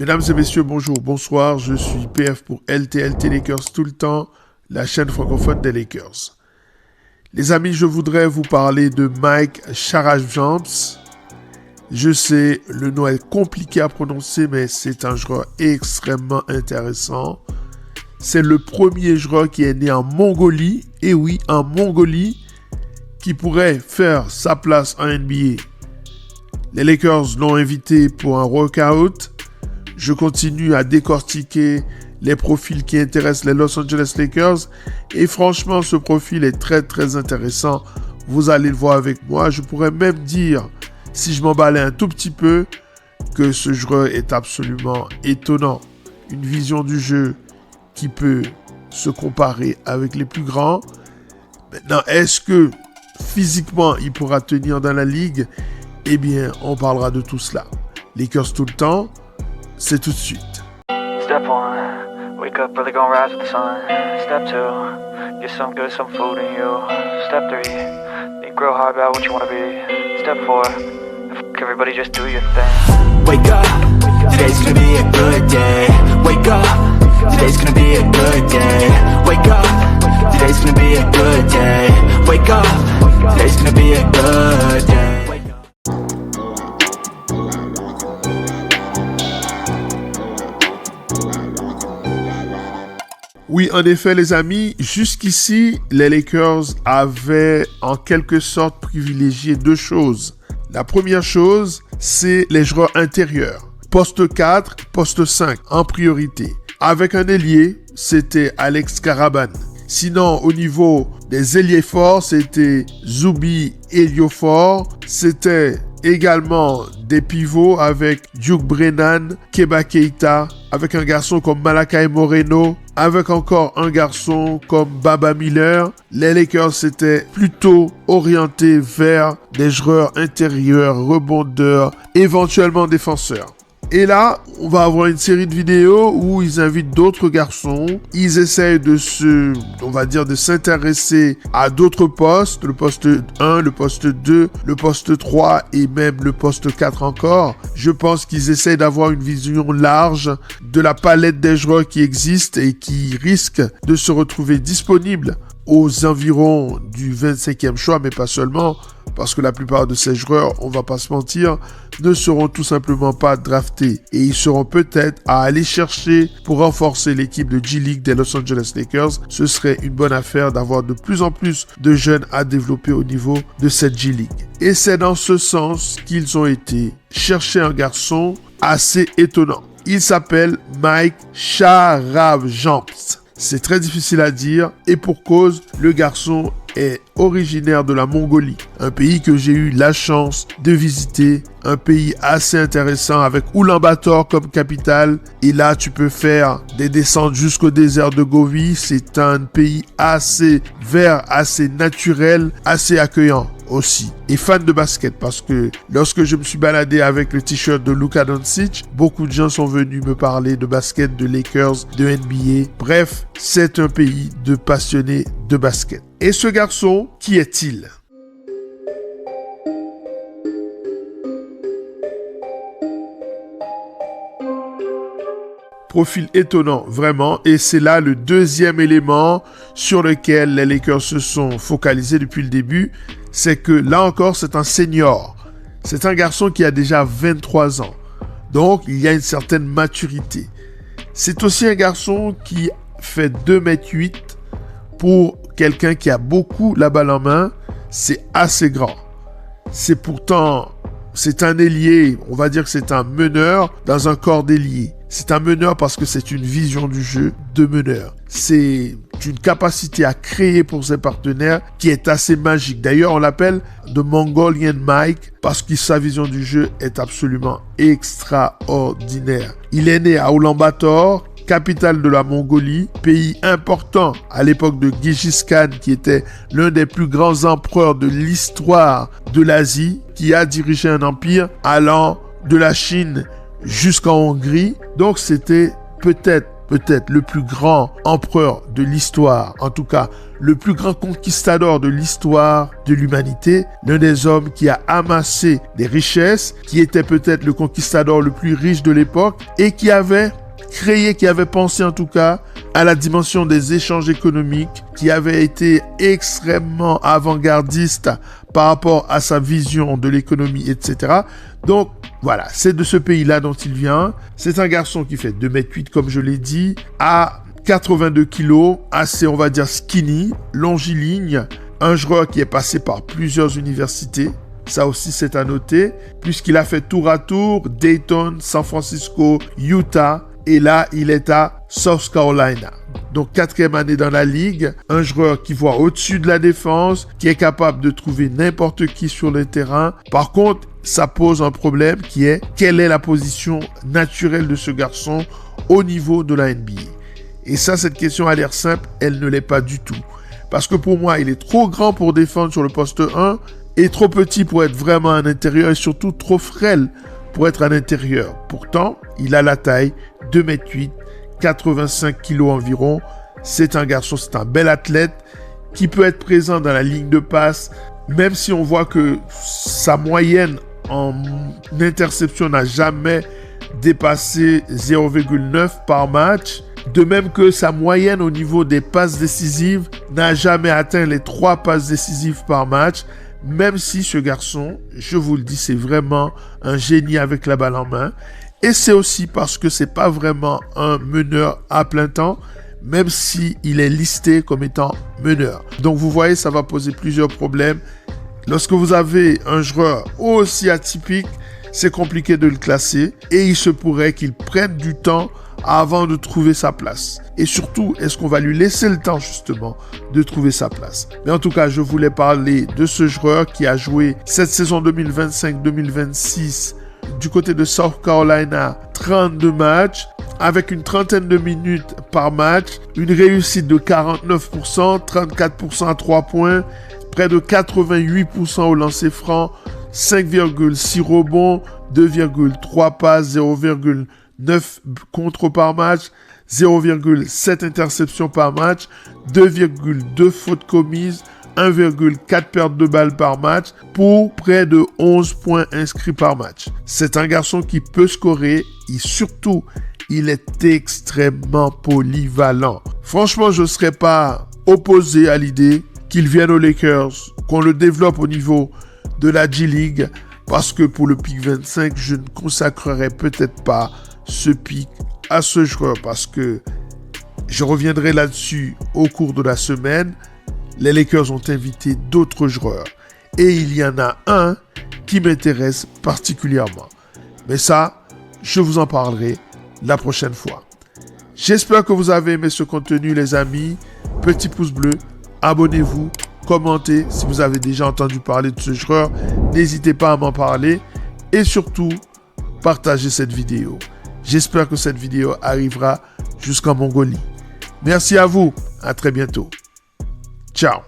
Mesdames et messieurs, bonjour, bonsoir, je suis PF pour LTLT Lakers tout le temps, la chaîne francophone des Lakers. Les amis, je voudrais vous parler de Mike Charles-James. Je sais, le nom est compliqué à prononcer, mais c'est un joueur extrêmement intéressant. C'est le premier joueur qui est né en Mongolie, et oui, en Mongolie, qui pourrait faire sa place en NBA. Les Lakers l'ont invité pour un workout. Je continue à décortiquer les profils qui intéressent les Los Angeles Lakers. Et franchement, ce profil est très très intéressant. Vous allez le voir avec moi. Je pourrais même dire, si je m'emballais un tout petit peu, que ce joueur est absolument étonnant. Une vision du jeu qui peut se comparer avec les plus grands. Maintenant, est-ce que physiquement, il pourra tenir dans la ligue? Eh bien, on parlera de tout cela. Lakers tout le temps, c'est tout de suite. Step 1, wake up early, gonna rise with the sun. Step 2, get some good, some food in you. Step 3, think real hard about what you wanna be. Step 4, everybody just do your thing. Wake up, today's gonna be a good day. Wake up, today's gonna be a good day. Wake up, today's gonna be a good day. Wake up, today's gonna be a good day. Oui, en effet, les amis, jusqu'ici, les Lakers avaient en quelque sorte privilégié deux choses. La première chose, c'est les joueurs intérieurs. Poste 4, poste 5 en priorité. Avec un ailier, c'était Alex Karaban. Sinon, au niveau des ailiers forts, c'était Zubi Ejiofor. C'était également des pivots avec Duke Brennan, Keba Keita, avec un garçon comme Malakai Moreno, avec encore un garçon comme Baba Miller. Les Lakers s'étaient plutôt orientés vers des joueurs intérieurs, rebondeurs, éventuellement défenseurs. Et là, on va avoir une série de vidéos où ils invitent d'autres garçons. Ils essayent de s'intéresser à d'autres postes. Le poste 1, le poste 2, le poste 3 et même le poste 4 encore. Je pense qu'ils essayent d'avoir une vision large de la palette des joueurs qui existent et qui risquent de se retrouver disponibles aux environs du 25e choix, mais pas seulement, parce que la plupart de ces joueurs, on va pas se mentir, ne seront tout simplement pas draftés. Et ils seront peut-être à aller chercher pour renforcer l'équipe de G-League des Los Angeles Lakers. Ce serait une bonne affaire d'avoir de plus en plus de jeunes à développer au niveau de cette G-League. Et c'est dans ce sens qu'ils ont été chercher un garçon assez étonnant. Il s'appelle Mike Charles-James. C'est très difficile à dire et pour cause, le garçon est originaire de la Mongolie, un pays que j'ai eu la chance de visiter, un pays assez intéressant avec Oulan-Bator comme capitale. Et là, tu peux faire des descentes jusqu'au désert de Gobi. C'est un pays assez vert, assez naturel, assez accueillant aussi. Et fan de basket parce que lorsque je me suis baladé avec le t-shirt de Luka Doncic, beaucoup de gens sont venus me parler de basket, de Lakers, de NBA. Bref, c'est un pays de passionnés de basket. Et ce garçon, qui est-il ? Profil étonnant, vraiment, et c'est là le deuxième élément sur lequel les Lakers se sont focalisés depuis le début, c'est que là encore, c'est un senior. C'est un garçon qui a déjà 23 ans. Donc, il y a une certaine maturité. C'est aussi un garçon qui fait 2,8 m pour quelqu'un qui a beaucoup la balle en main. C'est assez grand. C'est un ailier, on va dire que c'est un meneur dans un corps d'ailier. C'est un meneur parce que c'est une vision du jeu de meneur. C'est une capacité à créer pour ses partenaires qui est assez magique. D'ailleurs, on l'appelle The Mongolian Mike parce que sa vision du jeu est absolument extraordinaire. Il est né à Oulan-Bator, capitale de la Mongolie, pays important à l'époque de Genghis Khan, qui était l'un des plus grands empereurs de l'histoire de l'Asie, qui a dirigé un empire allant de la Chine jusqu'en Hongrie. Donc c'était peut-être peut-être le plus grand empereur de l'histoire, en tout cas le plus grand conquistador de l'histoire de l'humanité, l'un des hommes qui a amassé des richesses, qui était peut-être le conquistador le plus riche de l'époque et qui avait pensé en tout cas à la dimension des échanges économiques, qui avait été extrêmement avant-gardiste par rapport à sa vision de l'économie, etc. Donc voilà, c'est de ce pays-là dont il vient. C'est un garçon qui fait 2,8 m comme je l'ai dit, à 82 kilos, assez on va dire skinny, longiligne, un joueur qui est passé par plusieurs universités. Ça aussi, c'est à noter, puisqu'il a fait tour à tour Dayton, San Francisco, Utah, et là, il est à South Carolina. Donc, 4e année dans la ligue, un joueur qui voit au-dessus de la défense, qui est capable de trouver n'importe qui sur le terrain. Par contre, ça pose un problème qui est quelle est la position naturelle de ce garçon au niveau de la NBA. Et ça, cette question a l'air simple, elle ne l'est pas du tout. Parce que pour moi, il est trop grand pour défendre sur le poste 1 et trop petit pour être vraiment un intérieur et surtout trop frêle pour être un intérieur. Pourtant, il a la taille, 2,8 m, 85 kg environ. C'est un garçon, c'est un bel athlète qui peut être présent dans la ligne de passe, même si on voit que sa moyenne en interception n'a jamais dépassé 0,9 par match. De même que sa moyenne au niveau des passes décisives n'a jamais atteint les 3 passes décisives par match. Même si ce garçon, je vous le dis, c'est vraiment un génie avec la balle en main. Et c'est aussi parce que c'est pas vraiment un meneur à plein temps, même si il est listé comme étant meneur. Donc vous voyez, ça va poser plusieurs problèmes. Lorsque vous avez un joueur aussi atypique, c'est compliqué de le classer et il se pourrait qu'il prenne du temps avant de trouver sa place. Et surtout, est-ce qu'on va lui laisser le temps justement de trouver sa place? Mais en tout cas, je voulais parler de ce joueur qui a joué cette saison 2025-2026 du côté de South Carolina, 32 matchs avec une trentaine de minutes par match, une réussite de 49%, 34% à 3 points, près de 88% au lancer franc, 5,6 rebonds, 2,3 passes, 0,9 contre par match, 0,7 interceptions par match, 2,2 fautes commises, 1,4 pertes de balles par match pour près de 11 points inscrits par match. C'est un garçon qui peut scorer et surtout, il est extrêmement polyvalent. Franchement, je ne serais pas opposé à l'idée qu'il vienne aux Lakers, qu'on le développe au niveau de la G-League, parce que pour le pick 25, je ne consacrerai peut-être pas ce pick à ce joueur, parce que je reviendrai là-dessus au cours de la semaine. Les Lakers ont invité d'autres joueurs et il y en a un qui m'intéresse particulièrement. Mais ça, je vous en parlerai la prochaine fois. J'espère que vous avez aimé ce contenu, les amis. Petit pouce bleu, abonnez-vous, commentez si vous avez déjà entendu parler de ce joueur. N'hésitez pas à m'en parler et surtout, partagez cette vidéo. J'espère que cette vidéo arrivera jusqu'en Mongolie. Merci à vous, à très bientôt. Ciao.